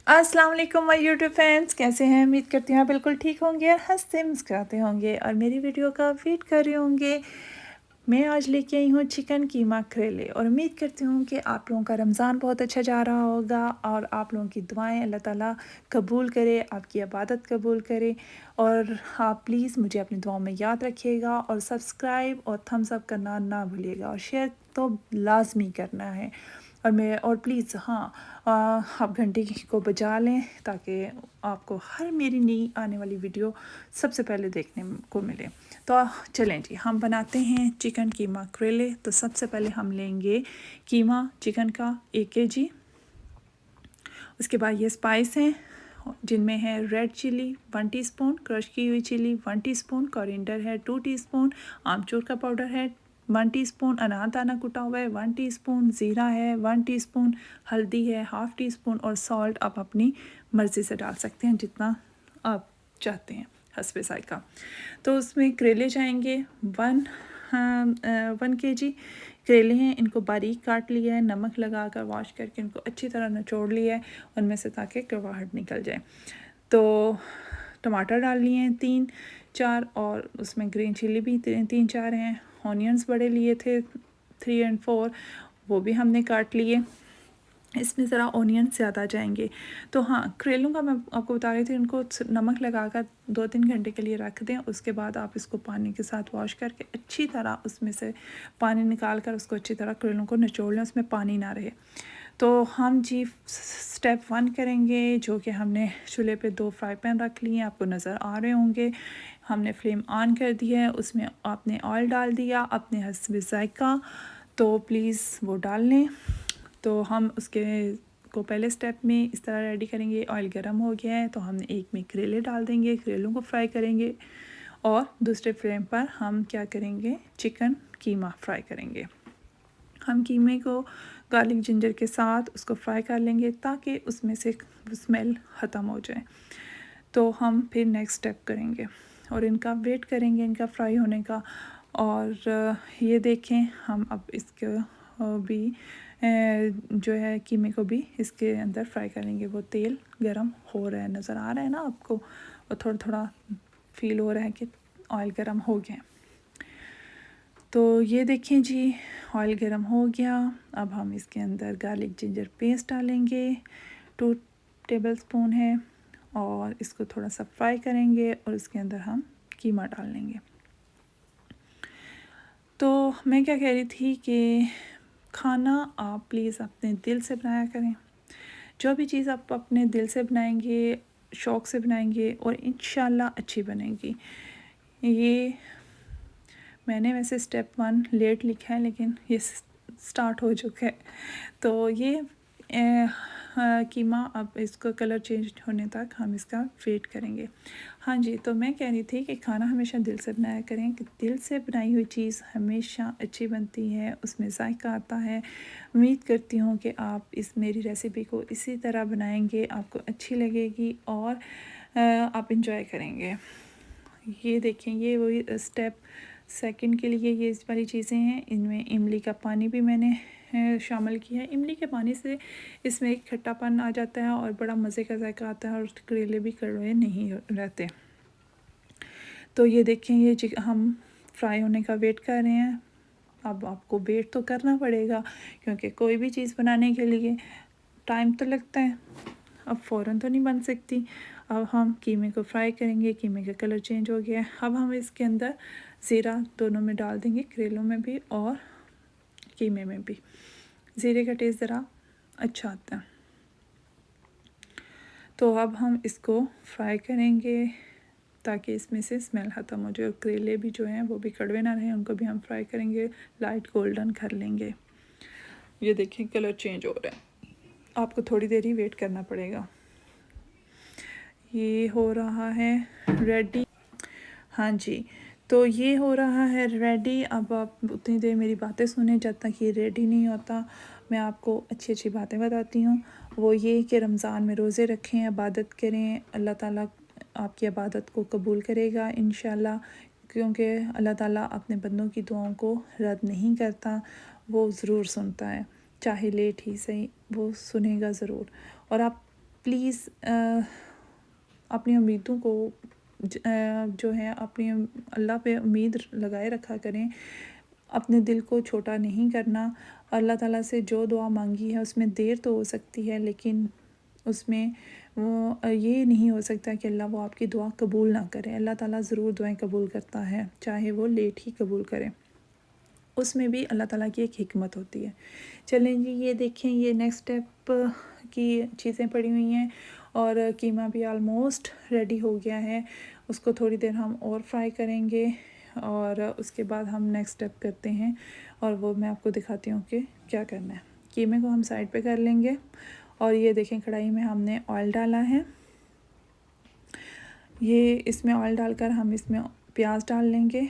अस्सलाम वालेकुम my YouTube friends, कैसे हैं? उम्मीद करती हूँ आप बिल्कुल ठीक होंगे और हंसते मुस्कुराते होंगे और मेरी वीडियो का वेट कर रहे होंगे। मैं आज लेके आई हूँ चिकन कीमा करेले और उम्मीद करती हूँ कि आप लोगों का रमज़ान बहुत अच्छा जा रहा होगा और आप लोगों की दुआएं अल्लाह ताला कबूल करे, आपकी इबादत कबूल करे। और आप प्लीज़ मुझे अपनी दुआओं में याद रखिएगा और सब्सक्राइब और थम्स अप करना ना भूलिएगा और शेयर तो लाजमी करना है। और प्लीज़ हाँ, आप घंटी को बजा लें ताकि आपको हर मेरी नई आने वाली वीडियो सबसे पहले देखने को मिले। तो चलें जी, हम बनाते हैं चिकन कीमा करेले। तो सबसे पहले हम लेंगे कीमा चिकन का 1 kg। उसके बाद ये स्पाइस हैं जिनमें है रेड चिली 1 टीस्पून, क्रश की हुई चिली 1 टीस्पून, कोरिएंडर है 2 टीस्पून, आमचूर का पाउडर है 1 टीस्पून, अनार दाना कुटा हुआ है 1 टीस्पून, ज़ीरा है 1 टीस्पून, हल्दी है 1/2 टीस्पून और सॉल्ट आप अपनी मर्ज़ी से डाल सकते हैं जितना आप चाहते हैं हस्बे ज़ायक़ा। तो उसमें करेले जाएंगे 1 kg करेले हैं, इनको बारीक काट लिया है, नमक लगाकर वॉश करके इनको अच्छी तरह निचोड़ लिया है उनमें से ताकि कड़वाहट निकल जाए। तो टमाटर डाल लिए हैं 3-4 और उसमें ग्रीन चिली भी 3-4 हैं। ऑनियंस बड़े लिए थे 3 और 4, वो भी हमने काट लिए। इसमें ज़रा ऑनियन ज़्यादा जाएंगे। तो हाँ, करेलों का मैं आपको बता रही थी, इनको नमक लगाकर 2-3 घंटे के लिए रख दें। उसके बाद आप इसको पानी के साथ वॉश करके अच्छी तरह उसमें से पानी निकाल कर उसको अच्छी तरह करेलों को निचोड़ लें, उसमें पानी ना रहे। तो हम जी स्टेप 1 करेंगे, जो कि हमने चूल्हे पे 2 फ्राई पैन रख लिए हैं, आपको नज़र आ रहे होंगे। हमने फ्लेम ऑन कर दिया है, उसमें आपने ऑयल डाल दिया अपने हस्बे ज़ायक़ा, तो प्लीज़ वो डाल लें। तो हम उसके को पहले स्टेप में इस तरह रेडी करेंगे। ऑयल गर्म हो गया है तो हम एक में करेले डाल देंगे, करेलों को फ्राई करेंगे और दूसरे फ्लेम पर हम क्या करेंगे, चिकन कीमा फ्राई करेंगे। हम कीमे को गार्लिक जिंजर के साथ उसको फ्राई कर लेंगे ताकि उसमें से स्मेल ख़त्म हो जाए। तो हम फिर नेक्स्ट स्टेप करेंगे और इनका वेट करेंगे इनका फ्राई होने का। और ये देखें, हम अब इसको भी जो है कीमे को भी इसके अंदर फ्राई करेंगे। वो तेल गरम हो रहा है, नज़र आ रहा है ना आपको, वो थोड़ा थोड़ा फील हो रहा है कि ऑयल गरम हो गया। तो ये देखें जी, ऑयल गरम हो गया। अब हम इसके अंदर गार्लिक जिंजर पेस्ट डालेंगे 2 टेबलस्पून है और इसको थोड़ा सा फ्राई करेंगे और इसके अंदर हम कीमा डाल लेंगे। तो मैं क्या कह रही थी कि खाना आप प्लीज़ अपने दिल से बनाया करें। जो भी चीज़ आप अपने दिल से बनाएंगे, शौक़ से बनाएंगे और इंशाल्लाह अच्छी बनेगी। ये मैंने वैसे स्टेप 1 लेट लिखा है लेकिन ये स्टार्ट हो चुका है। तो ये कीमा अब इसको कलर चेंज होने तक हम इसका वेट करेंगे। हाँ जी, तो मैं कह रही थी कि खाना हमेशा दिल से बनाया करें कि दिल से बनाई हुई चीज़ हमेशा अच्छी बनती है, उसमें जायका आता है। उम्मीद करती हूँ कि आप इस मेरी रेसिपी को इसी तरह बनाएंगे, आपको अच्छी लगेगी और आप इंजॉय करेंगे। ये देखें, ये वही स्टेप 2 के लिए ये इस वाली चीज़ें हैं। इनमें इमली का पानी भी मैंने शामिल किया है। इमली के पानी से इसमें एक खट्टापन आ जाता है और बड़ा मज़े का जायका आता है और करेले भी कड़वे नहीं रहते। तो ये देखें, ये हम फ्राई होने का वेट कर रहे हैं। अब आपको वेट तो करना पड़ेगा क्योंकि कोई भी चीज़ बनाने के लिए टाइम तो लगता है, अब फ़ौरन तो नहीं बन सकती। अब हम कीमे को फ्राई करेंगे, कीमे का कलर चेंज हो गया है। अब हम इसके अंदर ज़ीरा दोनों में डाल देंगे, करेलों में भी और कीमे में भी। ज़ीरे का टेस्ट ज़रा अच्छा आता है। तो अब हम इसको फ्राई करेंगे ताकि इसमें से स्मेल ख़त्म हो जाए और करेले भी जो हैं वो भी कड़वे ना रहें, उनको भी हम फ्राई करेंगे, लाइट गोल्डन कर लेंगे। ये देखिए कलर चेंज हो रहा है, आपको थोड़ी देर ही वेट करना पड़ेगा। ये हो रहा है रेडी। हाँ जी, तो ये हो रहा है रेडी। अब आप उतनी देर मेरी बातें सुने, जब तक ये रेडी नहीं होता मैं आपको अच्छी अच्छी बातें बताती हूँ। वो ये कि रमज़ान में रोज़े रखें, इबादत करें, अल्लाह ताला आपकी इबादत को कबूल करेगा इंशाल्लाह, क्योंकि अल्लाह ताला अपने बंदों की दुआओं को रद्द नहीं करता, वो ज़रूर सुनता है, चाहे लेट ही सही वो सुनेगा ज़रूर। और आप प्लीज़ अपनी उम्मीदों को जो है अपनी अल्लाह पे उम्मीद लगाए रखा करें। अपने दिल को छोटा नहीं करना। अल्लाह ताला से जो दुआ मांगी है उसमें देर तो हो सकती है, लेकिन उसमें वो ये नहीं हो सकता कि अल्लाह वो आपकी दुआ कबूल ना करे। अल्लाह ताला ज़रूर दुआएं कबूल करता है, चाहे वो लेट ही कबूल करे। उसमें भी अल्लाह ताला की एक हिकमत होती है। चलें जी, ये देखें, ये नेक्स्ट स्टेप की चीज़ें पड़ी हुई हैं और कीमा भी आलमोस्ट रेडी हो गया है। उसको थोड़ी देर हम और फ्राई करेंगे और उसके बाद हम नेक्स्ट स्टेप करते हैं और वो मैं आपको दिखाती हूँ कि क्या करना है। कीमे को हम साइड पे कर लेंगे और ये देखें कढ़ाई में हमने ऑयल डाला है। ये इसमें ऑयल डालकर हम इसमें प्याज डाल लेंगे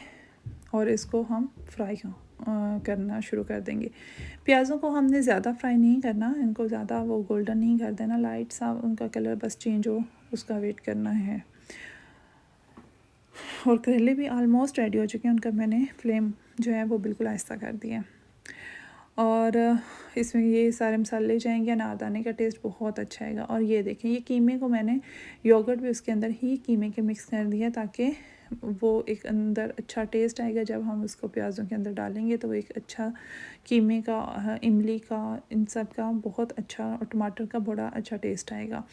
और इसको हम फ्राई करना शुरू कर देंगे। प्याज़ों को हमने ज़्यादा फ्राई नहीं करना, इनको ज़्यादा वो गोल्डन नहीं कर देना, लाइट सा उनका कलर बस चेंज हो उसका वेट करना है। और करेले भी आलमोस्ट रेडी हो चुके हैं, उनका मैंने फ्लेम जो है वो बिल्कुल आहिस्ता कर दिया। और इसमें ये सारे मसाले जाएंगे, अनारदाने का टेस्ट बहुत अच्छा आएगा। और ये देखें, ये कीमे को मैंने योगर्ट भी उसके अंदर ही कीमे के मिक्स कर दिया ताकि वो एक अंदर अच्छा टेस्ट आएगा। जब हम उसको प्याज़ों के अंदर डालेंगे तो वो एक अच्छा कीमे का, इमली का, इन सब का बहुत अच्छा, और टमाटर का बड़ा अच्छा टेस्ट आएगा।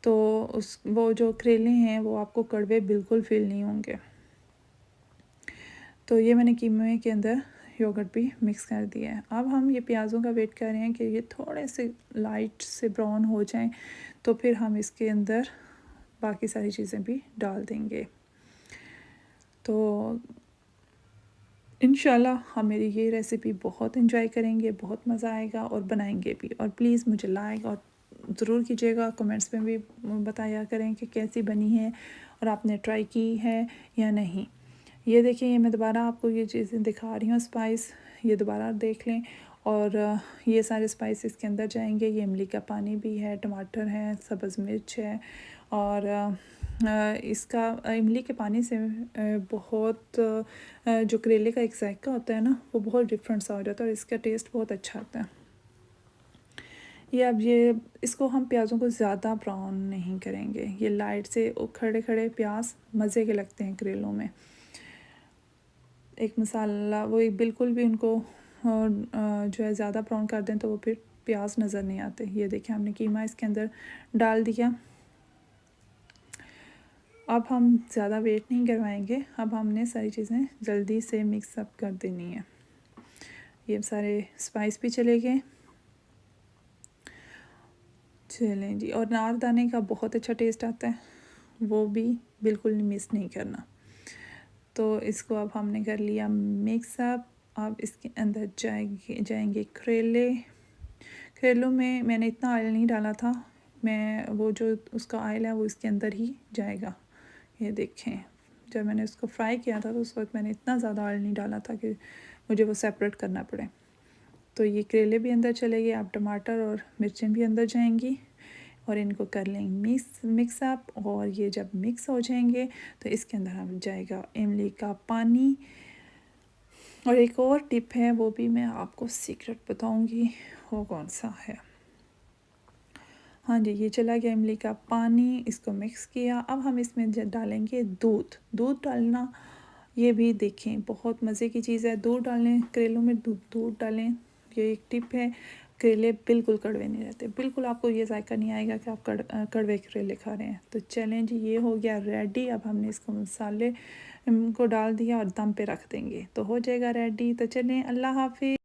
तो उस वो जो करेले हैं वो आपको कड़वे बिल्कुल फील नहीं होंगे। तो ये मैंने कीमे के अंदर योगर्ट भी मिक्स कर दिया है। अब हम ये प्याज़ों का वेट कर रहे हैं कि ये थोड़े से लाइट से ब्राउन हो जाएं, तो फिर हम इसके अंदर बाकी सारी चीज़ें भी डाल देंगे। तो इंशाल्लाह हम मेरी ये रेसिपी बहुत इंजॉय करेंगे, बहुत मज़ा आएगा और बनाएंगे भी। और प्लीज़ मुझे लाइक और ज़रूर कीजिएगा, कमेंट्स में भी बताया करें कि कैसी बनी है और आपने ट्राई की है या नहीं। ये देखिए, ये मैं दोबारा आपको ये चीज़ें दिखा रही हूँ स्पाइस, ये दोबारा देख लें। और ये सारे स्पाइस इसके अंदर जाएंगे। ये इमली का पानी भी है, टमाटर है, सब्ज़ मिर्च है और इसका इमली के पानी से बहुत जो करेले का एक जायका होता है ना, वो बहुत डिफरेंट सा हो जाता है और इसका टेस्ट बहुत अच्छा आता है। ये अब ये इसको हम प्याज़ों को ज़्यादा ब्राउन नहीं करेंगे। ये लाइट से खड़े खड़े प्याज मज़े के लगते हैं करेलों में। एक मसाला वो एक बिल्कुल भी उनको जो है ज़्यादा ब्राउन कर दें तो वो फिर प्याज नज़र नहीं आते। ये देखिए, हमने कीमा इसके अंदर डाल दिया। अब हम ज़्यादा वेट नहीं करवाएंगे, अब हमने सारी चीज़ें जल्दी से मिक्स अप कर देनी है। ये सारे स्पाइस भी चले गए। चलें जी, और अनारदाने का बहुत अच्छा टेस्ट आता है, वो भी बिल्कुल मिस नहीं करना। तो इसको अब हमने कर लिया मिक्स अप। अब इसके अंदर जाएंगे करेलों में मैंने इतना ऑयल नहीं डाला था, मैं वो जो उसका ऑयल है वो इसके अंदर ही जाएगा। ये देखें, जब मैंने उसको फ्राई किया था तो उस वक्त मैंने इतना ज़्यादा ऑयल नहीं डाला था कि मुझे वो सेपरेट करना पड़े। तो ये करेले भी अंदर चले गए। अब टमाटर और मिर्चें भी अंदर जाएंगी और इनको कर लेंगे मिक्स अप। और ये जब मिक्स हो जाएंगे तो इसके अंदर हम जाएगा इमली का पानी। और एक और टिप है, वो भी मैं आपको सीक्रेट बताऊंगी, वो कौन सा है। हाँ जी, ये चला गया इमली का पानी, इसको मिक्स किया। अब हम इसमें डालेंगे दूध डालना। ये भी देखें बहुत मज़े की चीज़ है, दूध डालें करेलों में, दूध डालें। ये एक टिप है, करेले बिल्कुल कड़वे नहीं रहते, बिल्कुल आपको ये जायका नहीं आएगा कि आप कड़वे करेले खा रहे हैं। तो चलें जी, ये हो गया रेडी। अब हमने इसको मसाले को डाल दिया और दम पे रख देंगे तो हो जाएगा रेडी। तो चलें, अल्लाह हाफिज़।